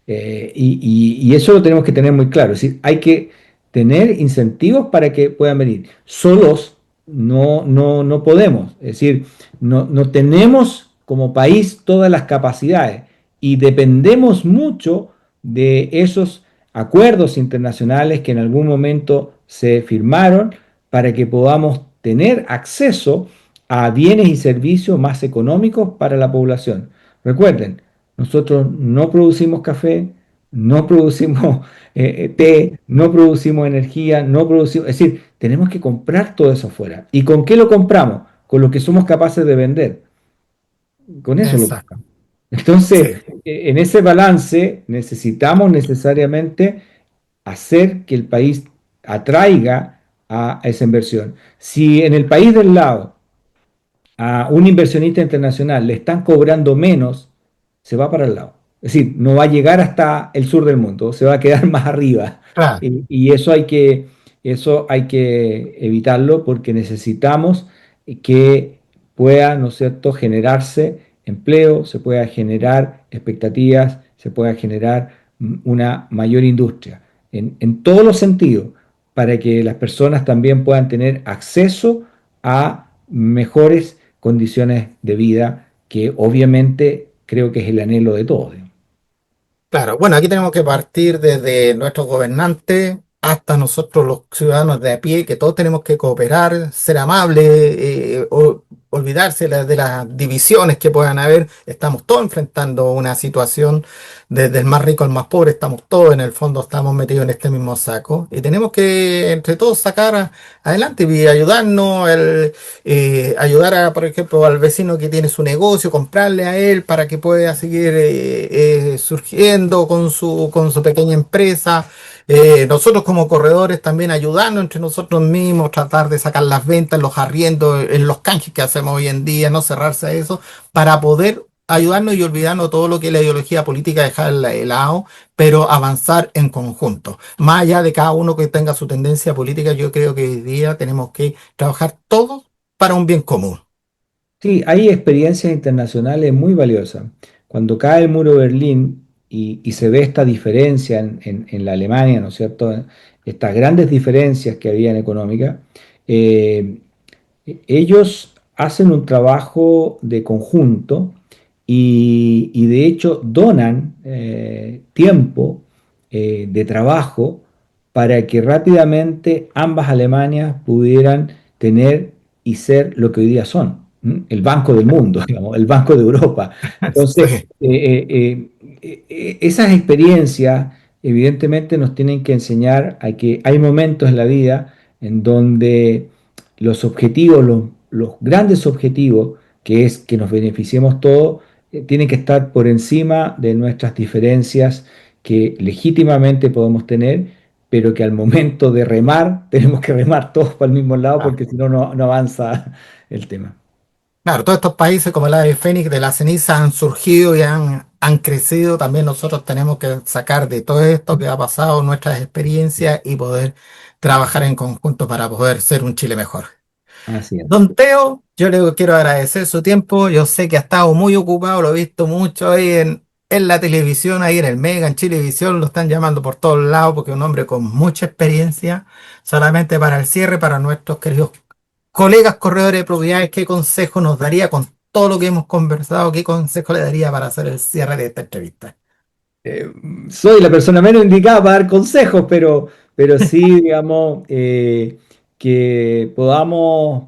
Y eso lo tenemos que tener muy claro, es decir, hay que tener incentivos para que puedan venir. Solos no podemos, es decir, no tenemos como país todas las capacidades y dependemos mucho de esos acuerdos internacionales que en algún momento se firmaron para que podamos tener acceso a bienes y servicios más económicos para la población. Recuerden, nosotros no producimos café, no producimos té, no producimos energía, no producimos, es decir, tenemos que comprar todo eso afuera. ¿Y con qué lo compramos? Con lo que somos capaces de vender. Con eso lo exacto, compramos. Entonces, sí, en ese balance necesitamos necesariamente hacer que el país atraiga a esa inversión. Si en el país del lado a un inversionista internacional le están cobrando menos, se va para el lado. Es decir, no va a llegar hasta el sur del mundo, se va a quedar más arriba. claro. Y eso hay que evitarlo porque necesitamos que pueda, ¿no es cierto?, generarse empleo, se pueda generar expectativas, se pueda generar una mayor industria en todos los sentidos, para que las personas también puedan tener acceso a mejores condiciones de vida, que obviamente creo que es el anhelo de todos. Digamos. Claro, bueno, aquí tenemos que partir desde nuestros gobernantes hasta nosotros los ciudadanos de a pie, que todos tenemos que cooperar, ser amables, olvidarse de las divisiones que puedan haber. Estamos todos enfrentando una situación, desde el más rico al más pobre, estamos todos en el fondo, estamos metidos en este mismo saco y tenemos que entre todos sacar adelante y ayudarnos, ayudar por ejemplo, al vecino que tiene su negocio, comprarle a él para que pueda seguir surgiendo con su pequeña empresa. Nosotros como corredores también ayudarnos entre nosotros mismos, tratar de sacar las ventas, los arriendos, en los canjes que hacemos hoy en día, no cerrarse a eso, para poder ayudarnos y olvidarnos todo lo que es la ideología política, dejarla de lado, pero avanzar en conjunto. Más allá de cada uno que tenga su tendencia política, yo creo que hoy día tenemos que trabajar todos para un bien común. Sí, hay experiencias internacionales muy valiosas. Cuando cae el muro de Berlín y se ve esta diferencia en la Alemania, ¿no es cierto? estas grandes diferencias que habían económicas, eh, ellos hacen un trabajo de conjunto y de hecho donan tiempo de trabajo para que rápidamente ambas Alemanias pudieran tener y ser lo que hoy día son, ¿m? El Banco del Mundo, digamos, el Banco de Europa. Entonces, Sí, esas experiencias evidentemente nos tienen que enseñar a que hay momentos en la vida en donde los objetivos, los grandes objetivos, que es que nos beneficiemos todos, tienen que estar por encima de nuestras diferencias que legítimamente podemos tener, pero que al momento de remar tenemos que remar todos para el mismo lado claro. porque si no, no avanza el tema. Claro, todos estos países como el ave fénix de la ceniza han surgido y han crecido. También nosotros tenemos que sacar de todo esto que ha pasado nuestras experiencias y poder trabajar en conjunto para poder ser un Chile mejor. Así es. Don Teo, yo le quiero agradecer su tiempo. Yo sé que ha estado muy ocupado, lo he visto mucho ahí en la televisión, ahí en el Mega, en Chilevisión, lo están llamando por todos lados porque es un hombre con mucha experiencia. Solamente para el cierre, para nuestros queridos colegas corredores de propiedades, ¿qué consejo nos daría con todo lo que hemos conversado? ¿Qué consejo le daría para hacer el cierre de esta entrevista? eh, Soy la persona menos indicada para dar consejos, pero sí, digamos, que podamos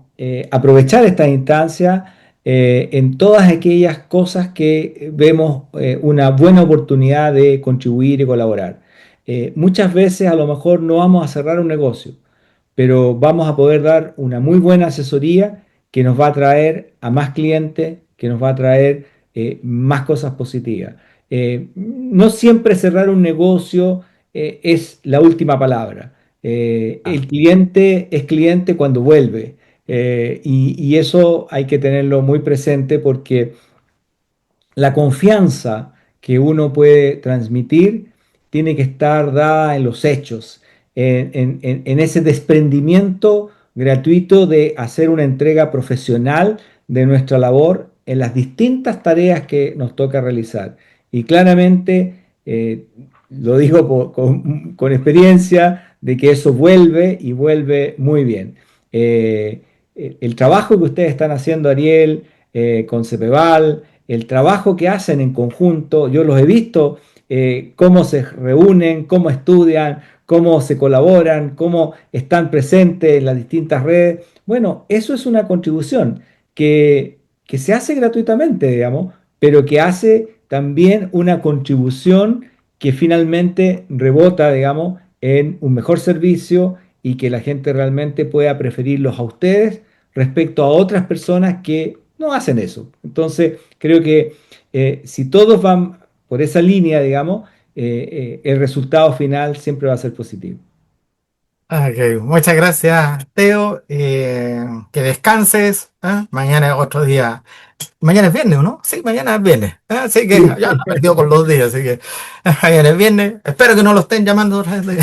aprovechar esta instancia en todas aquellas cosas que vemos una buena oportunidad de contribuir y colaborar. Muchas veces a lo mejor no vamos a cerrar un negocio, pero vamos a poder dar una muy buena asesoría que nos va a traer a más clientes, que nos va a traer más cosas positivas. No siempre cerrar un negocio es la última palabra. Ah, El cliente es cliente cuando vuelve y eso hay que tenerlo muy presente porque la confianza que uno puede transmitir tiene que estar dada en los hechos, en ese desprendimiento gratuito de hacer una entrega profesional de nuestra labor en las distintas tareas que nos toca realizar. Y claramente, lo digo con experiencia, de que eso vuelve y vuelve muy bien. El trabajo que ustedes están haciendo, Ariel, con Cepeval, el trabajo que hacen en conjunto, yo los he visto, cómo se reúnen, cómo estudian, cómo se colaboran, cómo están presentes en las distintas redes. Bueno, eso es una contribución que se hace gratuitamente, digamos, pero que hace también una contribución que finalmente rebota, digamos, en un mejor servicio y que la gente realmente pueda preferirlos a ustedes respecto a otras personas que no hacen eso. Entonces, creo que si todos van por esa línea, digamos, el resultado final siempre va a ser positivo. ok, muchas gracias, Teo. Que descanses. ¿Ah? Mañana es otro día. Mañana es viernes, ¿o no? Sí, mañana es viernes. Así que Sí. ya lo he perdido con los días, así que mañana es viernes. Espero que no lo estén llamando otra vez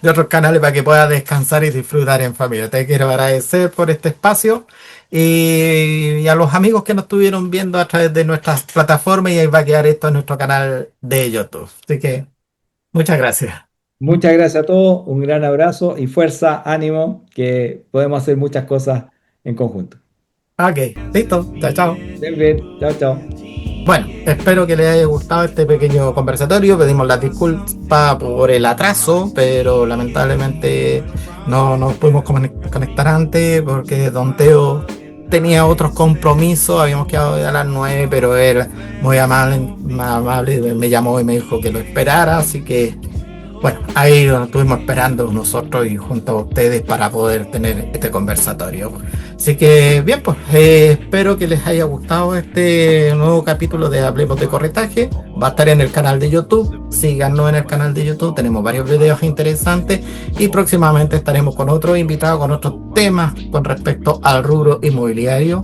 de otros canales para que puedas descansar y disfrutar en familia. Te quiero agradecer por este espacio y a los amigos que nos estuvieron viendo a través de nuestras plataformas y ahí va a quedar esto en nuestro canal de YouTube. Así que muchas gracias. Muchas gracias a todos, un gran abrazo y fuerza, ánimo, que podemos hacer muchas cosas en conjunto. Ok, listo. Chao, chao. Bien, bien, chao, chao. Bueno, espero que les haya gustado este pequeño conversatorio. Pedimos las disculpas por el atraso, pero lamentablemente no nos pudimos conectar antes porque Don Teo tenía otros compromisos. Habíamos quedado a las 9, pero él muy amable me llamó y me dijo que lo esperara. Así que, bueno, ahí lo estuvimos esperando nosotros y junto a ustedes para poder tener este conversatorio. Así que bien, pues espero que les haya gustado este nuevo capítulo de Hablemos de Corretaje. Va a estar en el canal de YouTube. Síganos en el canal de YouTube. Tenemos varios videos interesantes y próximamente estaremos con otros invitados, con otros temas con respecto al rubro inmobiliario,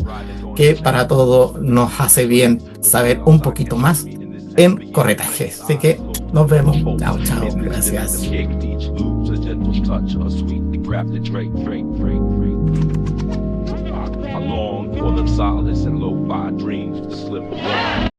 que para todos nos hace bien saber un poquito más en corretaje. Así que nos vemos. Chao, chao. Gracias. I long for the solace and lo-fi dreams to slip away.